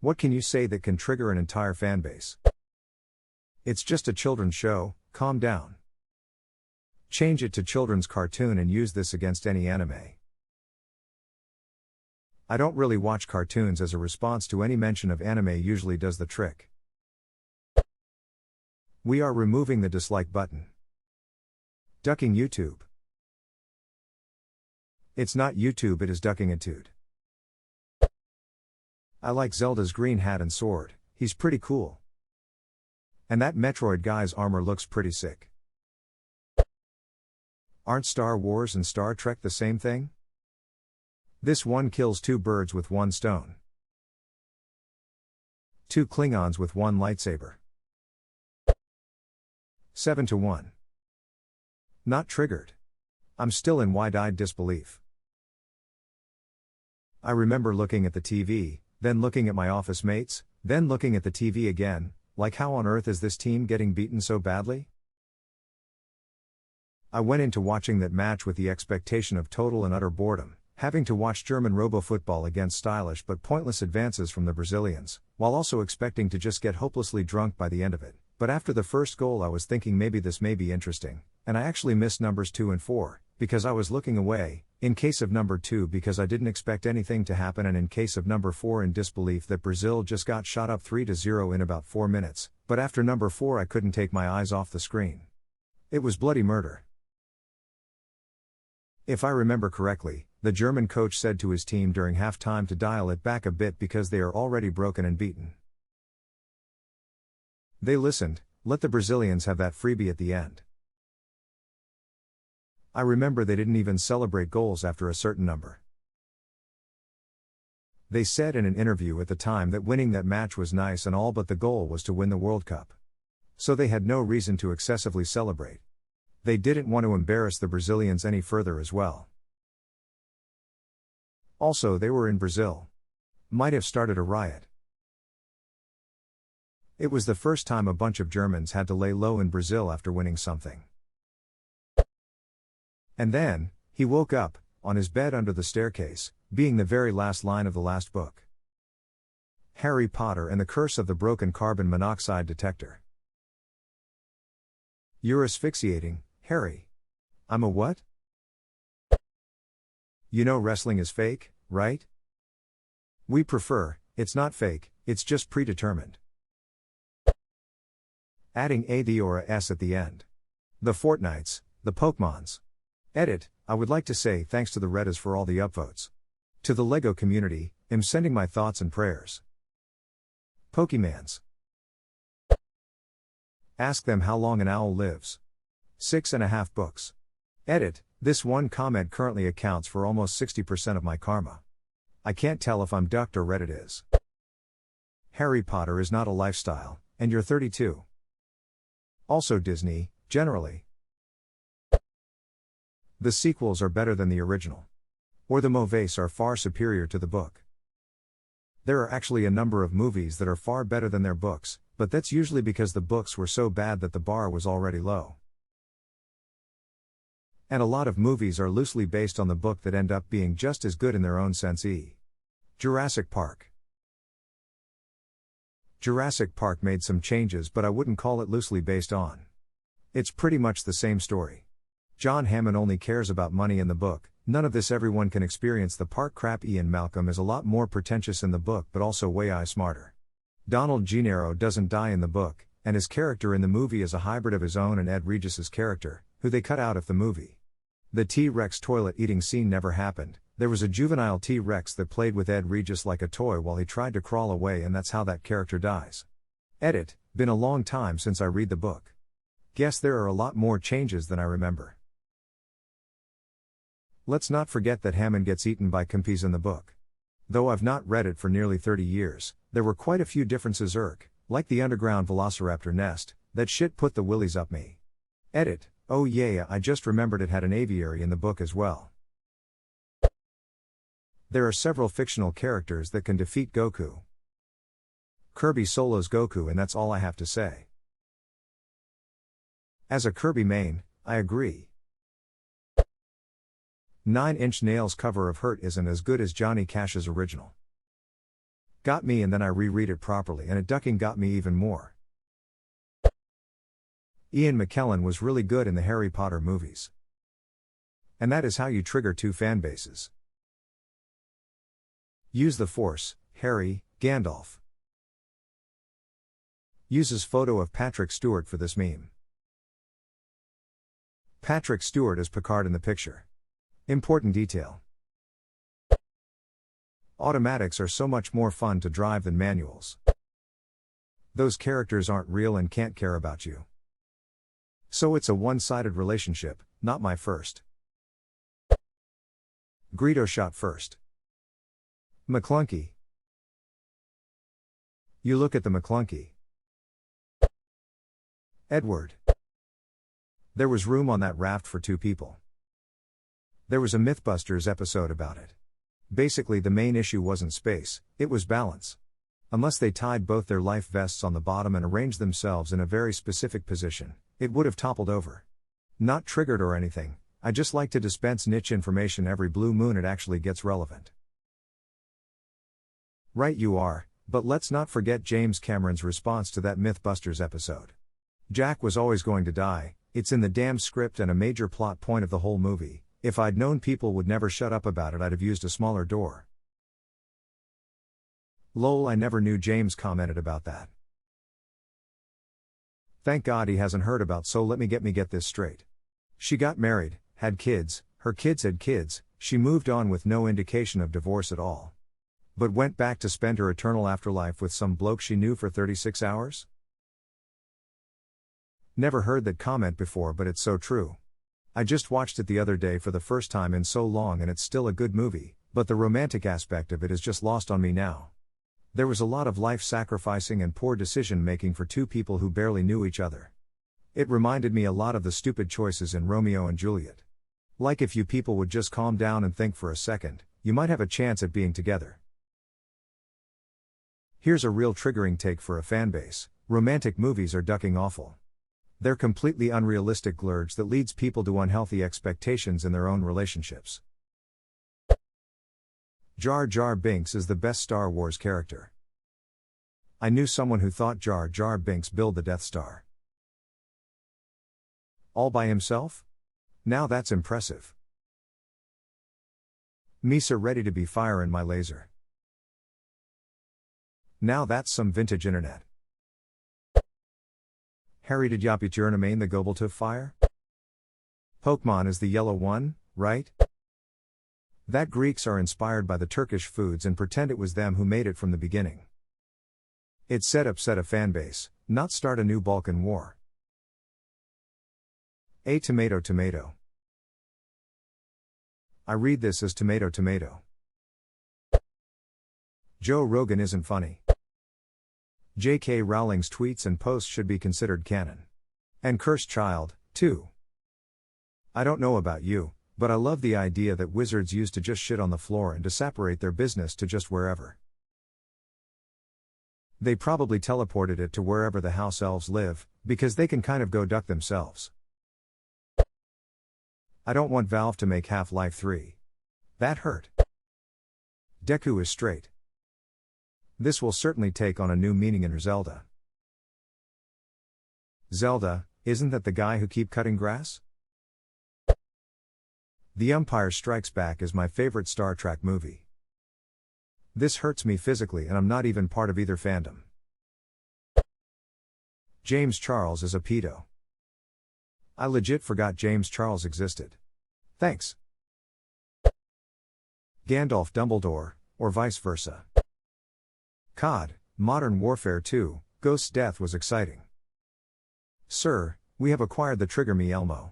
What can you say that can trigger an entire fanbase? It's just a children's show, calm down. Change it to children's cartoon and use this against any anime. I don't really watch cartoons as a response to any mention of anime usually does the trick. We are removing the dislike button. Ducking YouTube. It's not YouTube, it is duckingitude. I like Zelda's green hat and sword, he's pretty cool. And that Metroid guy's armor looks pretty sick. Aren't Star Wars and Star Trek the same thing? This one kills 2 birds with 1 stone. 2 Klingons with 1 lightsaber. 7-1. Not triggered. I'm still in wide-eyed disbelief. I remember looking at the TV, then looking at my office mates, then looking at the TV again, like how on earth is this team getting beaten so badly? I went into watching that match with the expectation of total and utter boredom, having to watch German robo-football against stylish but pointless advances from the Brazilians, while also expecting to just get hopelessly drunk by the end of it. But after the first goal I was thinking maybe this may be interesting, and I actually missed numbers 2 and 4, because I was looking away, in case of number 2 because I didn't expect anything to happen, and in case of number 4 in disbelief that Brazil just got shot up 3-0 in about 4 minutes, but after number 4 I couldn't take my eyes off the screen. It was bloody murder. If I remember correctly, the German coach said to his team during halftime to dial it back a bit because they are already broken and beaten. They listened, let the Brazilians have that freebie at the end. I remember they didn't even celebrate goals after a certain number. They said in an interview at the time that winning that match was nice and all, but the goal was to win the World Cup. So they had no reason to excessively celebrate. They didn't want to embarrass the Brazilians any further as well. Also, they were in Brazil. Might have started a riot. It was the first time a bunch of Germans had to lay low in Brazil after winning something. And then, he woke up, on his bed under the staircase, being the very last line of the last book. Harry Potter and the Curse of the Broken Carbon Monoxide Detector. You're asphyxiating, Harry. I'm a what? You know wrestling is fake, right? We prefer, it's not fake, it's just predetermined. Adding a the or a s at the end. The Fortnites, the Pokemons. Edit, I would like to say thanks to the Reddas for all the upvotes. To the LEGO community, I'm sending my thoughts and prayers. Pokemans. Ask them how long an owl lives. 6.5 books. Edit, this one comment currently accounts for almost 60% of my karma. I can't tell if I'm ducked or Reddit is. Harry Potter is not a lifestyle, and you're 32. Also Disney, generally. The sequels are better than the original. Or the movies are far superior to the book. There are actually a number of movies that are far better than their books, but that's usually because the books were so bad that the bar was already low. And a lot of movies are loosely based on the book that end up being just as good in their own sense. Jurassic Park. Jurassic Park made some changes, but I wouldn't call it loosely based on. It's pretty much the same story. John Hammond only cares about money in the book, none of this everyone can experience the park crap. Ian Malcolm is a lot more pretentious in the book but also way smarter. Donald Gennaro doesn't die in the book, and his character in the movie is a hybrid of his own and Ed Regis's character, who they cut out of the movie. The T-Rex toilet eating scene never happened. There was a juvenile T-Rex that played with Ed Regis like a toy while he tried to crawl away, and that's how that character dies. Edit, been a long time since I read the book. Guess there are a lot more changes than I remember. Let's not forget that Hammond gets eaten by Kempis in the book. Though I've not read it for nearly 30 years, there were quite a few differences like the underground velociraptor nest, that shit put the willies up me. Edit, oh yeah, I just remembered it had an aviary in the book as well. There are several fictional characters that can defeat Goku. Kirby solos Goku, and that's all I have to say. As a Kirby main, I agree. 9 Inch Nails cover of Hurt isn't as good as Johnny Cash's original. Got me, and then I reread it properly and it ducking got me even more. Ian McKellen was really good in the Harry Potter movies. And that is how you trigger two fanbases. Use the Force, Harry, Gandalf. Uses photo of Patrick Stewart for this meme. Patrick Stewart is Picard in the picture. Important detail. Automatics are so much more fun to drive than manuals. Those characters aren't real and can't care about you. So it's a one-sided relationship, not my first. Greedo shot first. McClunky. You look at the McClunky. Edward. There was room on that raft for two people. There was a Mythbusters episode about it. Basically, the main issue wasn't space, it was balance. Unless they tied both their life vests on the bottom and arranged themselves in a very specific position, it would have toppled over. Not triggered or anything, I just like to dispense niche information every blue moon it actually gets relevant. Right you are, but let's not forget James Cameron's response to that Mythbusters episode. Jack was always going to die, it's in the damn script and a major plot point of the whole movie. If I'd known people would never shut up about it, I'd have used a smaller door. Lol, I never knew James commented about that. Thank God he hasn't heard about, so let me get this straight. She got married, had kids, her kids had kids, she moved on with no indication of divorce at all. But went back to spend her eternal afterlife with some bloke she knew for 36 hours? Never heard that comment before, but it's so true. I just watched it the other day for the first time in so long and it's still a good movie, but the romantic aspect of it is just lost on me now. There was a lot of life sacrificing and poor decision making for two people who barely knew each other. It reminded me a lot of the stupid choices in Romeo and Juliet. Like if you people would just calm down and think for a second, you might have a chance at being together. Here's a real triggering take for a fanbase: romantic movies are ducking awful. They're completely unrealistic glurge that leads people to unhealthy expectations in their own relationships. Jar Jar Binks is the best Star Wars character. I knew someone who thought Jar Jar Binks built the Death Star. All by himself? Now that's impressive. Misa ready to be firing my laser. Now that's some vintage internet. Harry did Yapiturnamain the Gobeltooth fire? Pokemon is the yellow one, right? That Greeks are inspired by the Turkish foods and pretend it was them who made it from the beginning. It said upset a fanbase, not start a new Balkan war. A tomato tomato. I read this as tomato tomato. Joe Rogan isn't funny. J.K. Rowling's tweets and posts should be considered canon. And cursed child, too. I don't know about you, but I love the idea that wizards used to just shit on the floor and to separate their business to just wherever. They probably teleported it to wherever the house elves live, because they can kind of go duck themselves. I don't want Valve to make Half-Life 3. That hurt. Deku is straight. This will certainly take on a new meaning in Zelda. Zelda, isn't that the guy who keep cutting grass? The Empire Strikes Back is my favorite Star Trek movie. This hurts me physically and I'm not even part of either fandom. James Charles is a pedo. I legit forgot James Charles existed. Thanks. Gandalf Dumbledore, or vice versa. COD, Modern Warfare 2, Ghost's death was exciting. Sir, we have acquired the Trigger Me Elmo.